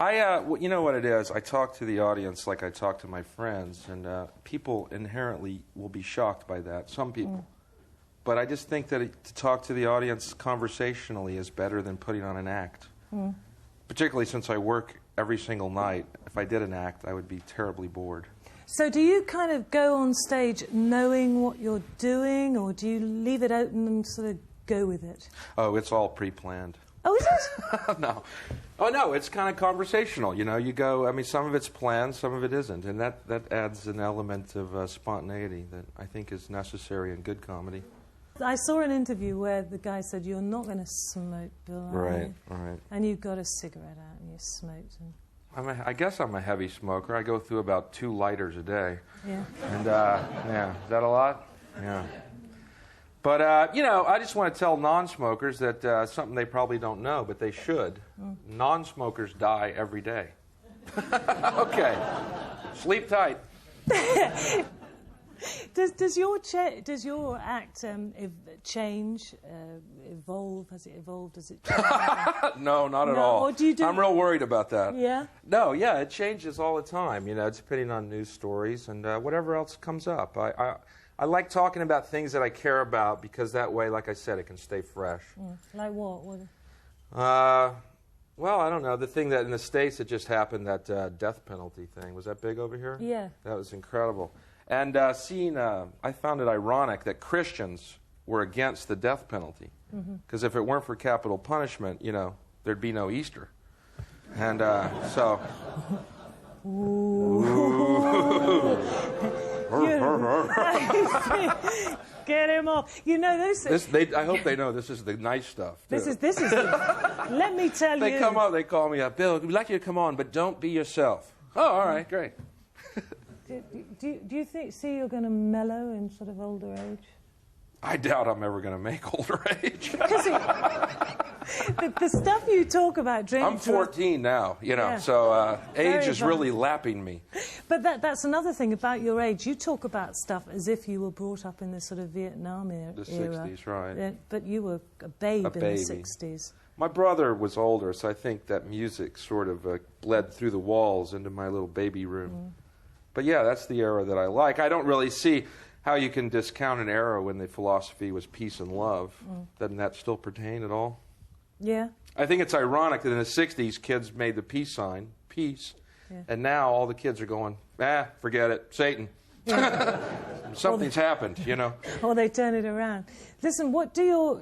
You know what it is? I talk to the audience like I talk to my friends, and people inherently will be shocked by that. Some people. But I just think that to talk to the audience conversationally is better than putting on an act. Particularly since I work every single night. If I did an act, I would be terribly bored. So do you kind of go on stage knowing what you're doing, or do you leave it open and sort of go with it? Oh, it's all pre-planned. Oh, is it? No. Oh, no, it's kind of conversational. You know, you go, I mean, some of it's planned, some of it isn't. And that adds an element of spontaneity that I think is necessary in good comedy. I saw an interview where the guy said, "You're not going to smoke, Bill." Right, right. And you got a cigarette out and you smoked. And I guess I'm a heavy smoker. I go through about 2 lighters a day. Yeah. And, yeah, is that a lot? Yeah. But, you know, I just want to tell non-smokers that something they probably don't know, but they should. Non-smokers die every day. Okay. Sleep tight. Does your act change, evolve? Has it evolved? Does it change? No, not at all. Or I'm real worried about that. Yeah? No, yeah, it changes all the time, you know, depending on news stories and whatever else comes up. I like talking about things that I care about because that way, like I said, it can stay fresh. Like what? Well, I don't know. The thing that in the States it just happened, that death penalty thing. Was that big over here? Yeah. That was incredible. And I found it ironic that Christians were against the death penalty. Because if it weren't for capital punishment, you know, there'd be no Easter. And so... Get him off. You know, I hope they know this is the nice stuff. Too. This is let me tell you. They come up, they call me up. Bill, we'd like you to come on, but don't be yourself. Oh, all right, great. Do you see you're going to mellow in sort of older age? I doubt I'm ever going to make older age. The stuff you talk about drinking... I'm 14 now, you know, so age is really lapping me. But that's another thing about your age. You talk about stuff as if you were brought up in this sort of Vietnam era. The 60s, right. But you were a babe in the 60s. My brother was older, so I think that music sort of bled through the walls into my little baby room. But yeah, that's the era that I like. I don't really see how you can discount an era when the philosophy was peace and love. Doesn't that still pertain at all? Yeah. I think it's ironic that in the 60s, kids made the peace sign, peace, and now all the kids are going, forget it, Satan. Yeah. Something's happened, you know. Or they turn it around. Listen, what do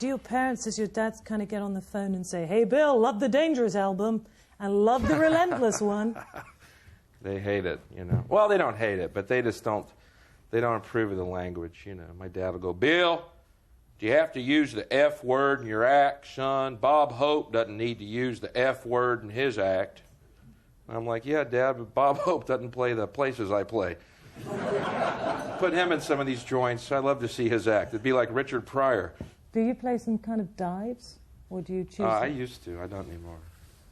your parents, does your dad kind of get on the phone and say, "Hey, Bill, love the Dangerous album and love the Relentless one"? They hate it, you know. Well, they don't hate it, but they just don't approve of the language, you know. My dad will go, "Bill, do you have to use the F word in your act, son? Bob Hope doesn't need to use the F word in his act." And I'm like, "Yeah, Dad, but Bob Hope doesn't play the places I play." Put him in some of these joints. I love to see his act. It'd be like Richard Pryor. Do you play some kind of dives? Or do you choose... I used to. I don't anymore.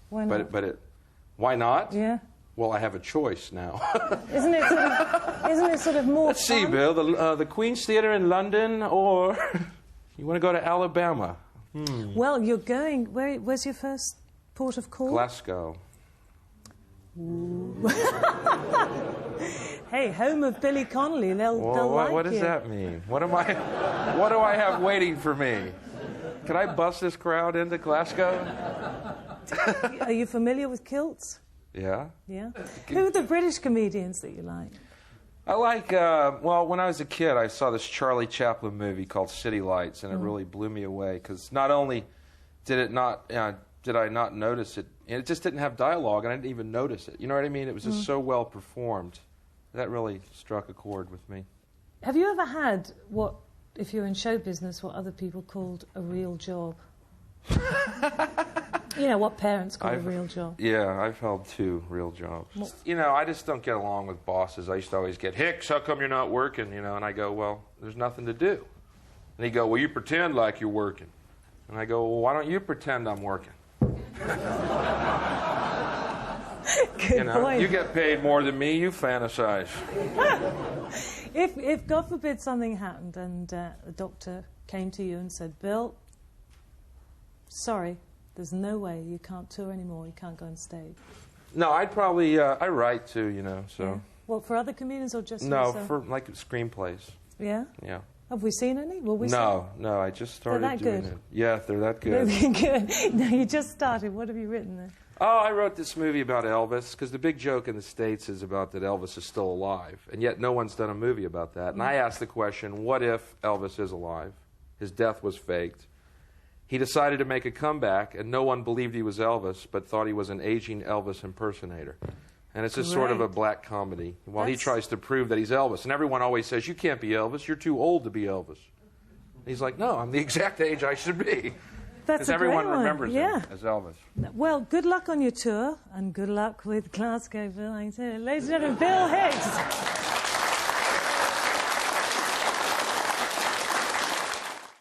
Why not? Why not? Yeah. Well, I have a choice now. Isn't it sort of more Let's fun? See, Bill, the Queen's Theatre in London, or you want to go to Alabama? Well, you're going... Where's your first port of call? Glasgow. Hey, home of Billy Connolly. They'll like what does that mean? What do I have waiting for me? Can I bust this crowd into Glasgow? Are you familiar with kilts? Yeah. Yeah? Who are the British comedians that you like? I like, well, when I was a kid, I saw this Charlie Chaplin movie called City Lights, and it really blew me away, because not only did I not notice it, and it just didn't have dialogue, and I didn't even notice it. You know what I mean? It was just so well performed. That really struck a chord with me. Have you ever had what, if you're in show business, what other people called a real job? You know, what parents call a real job. Yeah, I've held 2 real jobs. Well, you know, I just don't get along with bosses. I used to always get, "Hicks, how come you're not working?" You know, and I go, "Well, there's nothing to do." And he go, "Well, you pretend like you're working." And I go, "Well, why don't you pretend I'm working?" Good point. You get paid more than me, you fantasize. If God forbid something happened and a doctor came to you and said, "Bill, sorry, there's no way you can't tour anymore, you can't go on stage? No, I'd probably, I write too, you know, so. Yeah. Well, for other comedians or just No, yourself? for like screenplays. Yeah? Yeah. Have we seen any? Will we No, I just started doing it. Yeah, they're that good. They're good. No, you just started. What have you written then? Oh, I wrote this movie about Elvis, because the big joke in the States is about that Elvis is still alive, and yet no one's done a movie about that. And I asked the question, what if Elvis is alive? His death was faked. He decided to make a comeback, and no one believed he was Elvis, but thought he was an aging Elvis impersonator. And it's just sort of a black comedy, while he tries to prove that he's Elvis. And everyone always says, you can't be Elvis, you're too old to be Elvis. And he's like, no, I'm the exact age I should be. Because everyone remembers him as Elvis. Well, good luck on your tour, and good luck with Glasgow, Bill. Ladies and gentlemen, Bill Hicks.